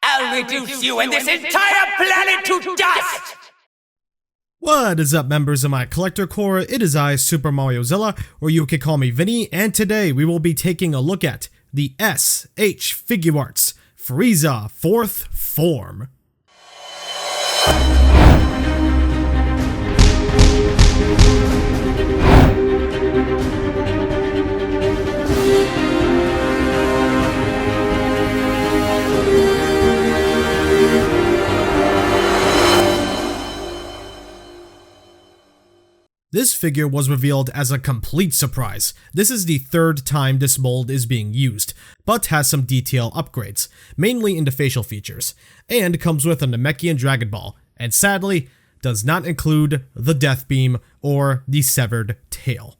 I'll reduce you and this entire planet to dust! What is up, members of my collector corps? It is I, Super Mariozilla, or you can call me Vinny, and today we will be taking a look at the S.H.Figuarts Frieza 4th Form. This figure was revealed as a complete surprise. This is the third time this mold is being used, but has some detail upgrades, mainly into facial features, and comes with a Namekian Dragon Ball, and sadly, does not include the Death Beam or the severed tail.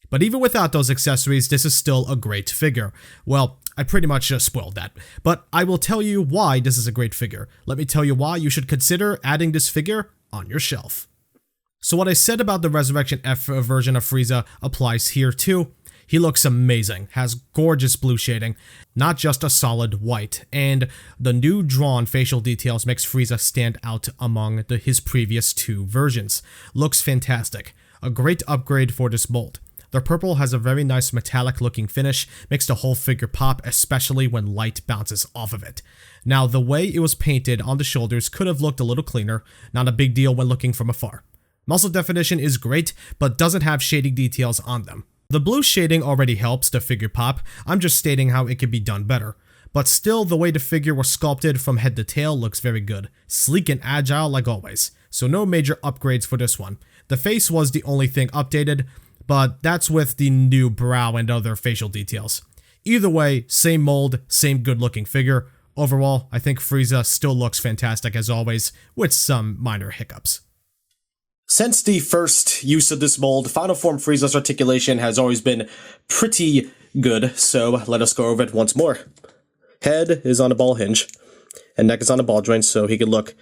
But even without those accessories, this is still a great figure. Well, I pretty much just spoiled that, but I will tell you why this is a great figure. Let me tell you why you should consider adding this figure on your shelf. So what I said about the Resurrection F version of Frieza applies here too. He looks amazing, has gorgeous blue shading, not just a solid white, and the new drawn facial details makes Frieza stand out among his previous two versions. Looks fantastic. A great upgrade for this mold. The purple has a very nice metallic looking finish, makes the whole figure pop, especially when light bounces off of it. Now the way it was painted on the shoulders could have looked a little cleaner, not a big deal when looking from afar. Muscle definition is great, but doesn't have shading details on them. The blue shading already helps the figure pop, I'm just stating how it could be done better. But still, the way the figure was sculpted from head to tail looks very good. Sleek and agile like always, so no major upgrades for this one. The face was the only thing updated, but that's with the new brow and other facial details. Either way, same mold, same good looking figure. Overall, I think Frieza still looks fantastic as always, with some minor hiccups. Since the first use of this mold, Final Form Frieza's articulation has always been pretty good, so let us go over it once more. Head is on a ball hinge, and neck is on a ball joint, so he can look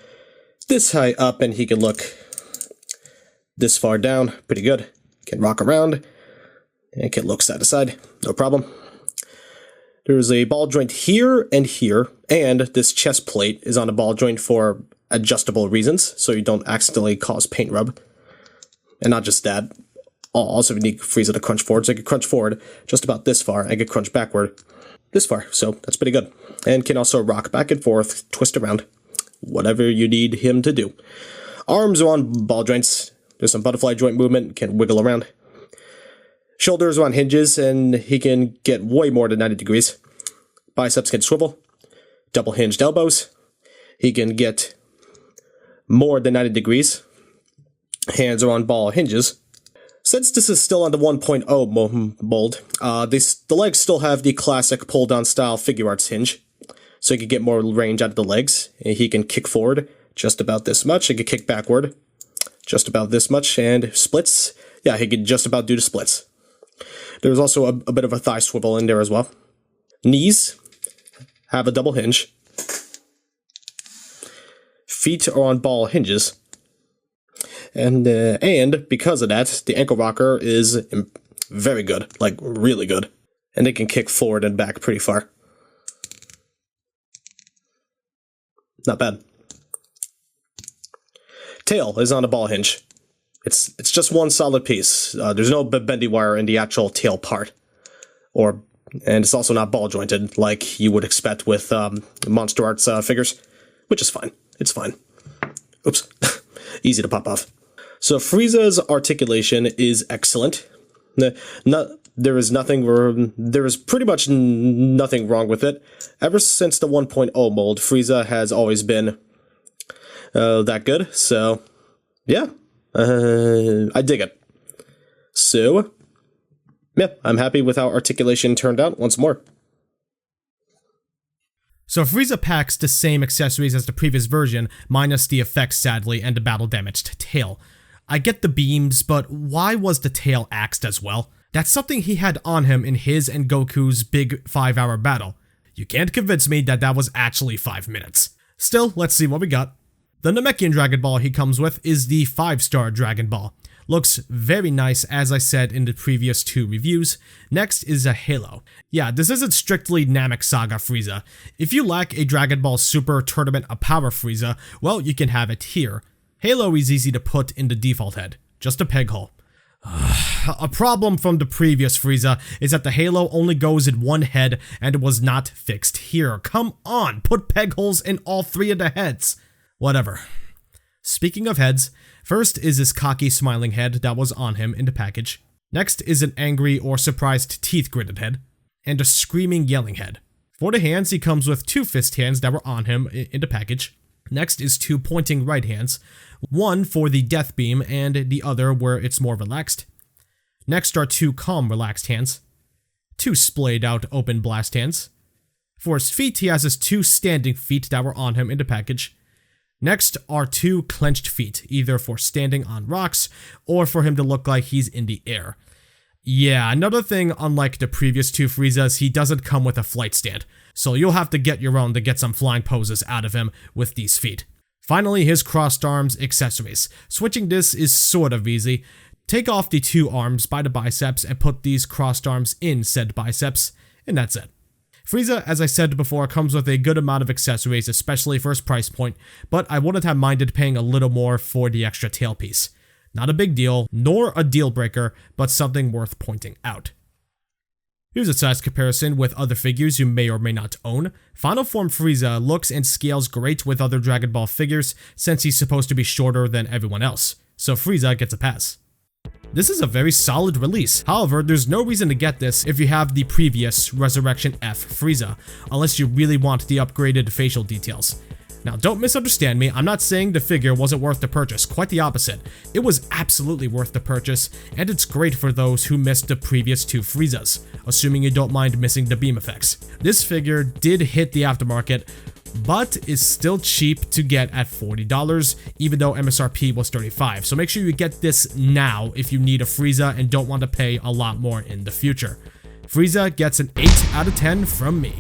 this high up and he can look this far down. Pretty good. Can rock around, and can look side to side. No problem. There's a ball joint here, and this chest plate is on a ball joint for adjustable reasons, so you don't accidentally cause paint rub. And not just that, also you need Frieza to crunch forward, so I can crunch forward just about this far, I can crunch backward this far, so that's pretty good. And can also rock back and forth, twist around, whatever you need him to do. Arms are on ball joints, there's some butterfly joint movement, can wiggle around. Shoulders are on hinges, and he can get way more than 90 degrees. Biceps can swivel, double hinged elbows, he can get more than 90 degrees. Hands are on ball hinges. Since this is still on the 1.0 mold, the legs still have the classic pull-down style Figuarts hinge, so he can get more range out of the legs. He can kick forward just about this much, he can kick backward just about this much, and splits, yeah, he can just about do the splits. There's also a bit of a thigh swivel in there as well. Knees have a double hinge. Feet are on ball hinges, and because of that, the ankle rocker is very good, like really good, and it can kick forward and back pretty far. Not bad. Tail is on a ball hinge. It's just one solid piece. There's no bendy wire in the actual tail part, and it's also not ball jointed like you would expect with Monster Arts figures, which is fine. It's fine. Oops. Easy to pop off. So Frieza's articulation is excellent. There is pretty much nothing wrong with it. Ever since the 1.0 mold, Frieza has always been that good. So, yeah. I dig it. So, yeah, I'm happy with how articulation turned out once more. So Frieza packs the same accessories as the previous version, minus the effects sadly and the battle damaged tail. I get the beams, but why was the tail axed as well? That's something he had on him in his and Goku's big 5-hour battle. You can't convince me that that was actually 5 minutes. Still, let's see what we got. The Namekian Dragon Ball he comes with is the 5-star Dragon Ball. Looks very nice, as I said in the previous 2 reviews. Next is a Halo. Yeah, this isn't strictly Namek Saga Frieza. If you lack a Dragon Ball Super Tournament of Power Frieza, well, you can have it here. Halo is easy to put in the default head, just a peg hole. A problem from the previous Frieza is that the Halo only goes in one head and it was not fixed here. Come on, put peg holes in all 3 of the heads. Whatever. Speaking of heads, first is this cocky smiling head that was on him in the package. Next is an angry or surprised teeth gritted head, and a screaming yelling head. For the hands, he comes with 2 fist hands that were on him in the package. Next is 2 pointing right hands, one for the death beam and the other where it's more relaxed. Next are 2 calm relaxed hands, 2 splayed out open blast hands. For his feet, he has his 2 standing feet that were on him in the package. Next are 2 clenched feet, either for standing on rocks or for him to look like he's in the air. Yeah, another thing, unlike the previous 2 Friezas, he doesn't come with a flight stand, so you'll have to get your own to get some flying poses out of him with these feet. Finally, his crossed arms accessories. Switching this is sort of easy. Take off the 2 arms by the biceps and put these crossed arms in said biceps, and that's it. Frieza, as I said before, comes with a good amount of accessories, especially for his price point, but I wouldn't have minded paying a little more for the extra tailpiece. Not a big deal, nor a deal breaker, but something worth pointing out. Here's a size comparison with other figures you may or may not own. Final Form Frieza looks and scales great with other Dragon Ball figures since he's supposed to be shorter than everyone else, so Frieza gets a pass. This is a very solid release. However, there's no reason to get this if you have the previous Resurrection F Frieza, unless you really want the upgraded facial details. Now, don't misunderstand me, I'm not saying the figure wasn't worth the purchase, quite the opposite. It was absolutely worth the purchase, and it's great for those who missed the previous 2 Friezas, assuming you don't mind missing the beam effects. This figure did hit the aftermarket, but is still cheap to get at $40, even though MSRP was $35, so make sure you get this now if you need a Frieza and don't want to pay a lot more in the future. Frieza gets an 8 out of 10 from me.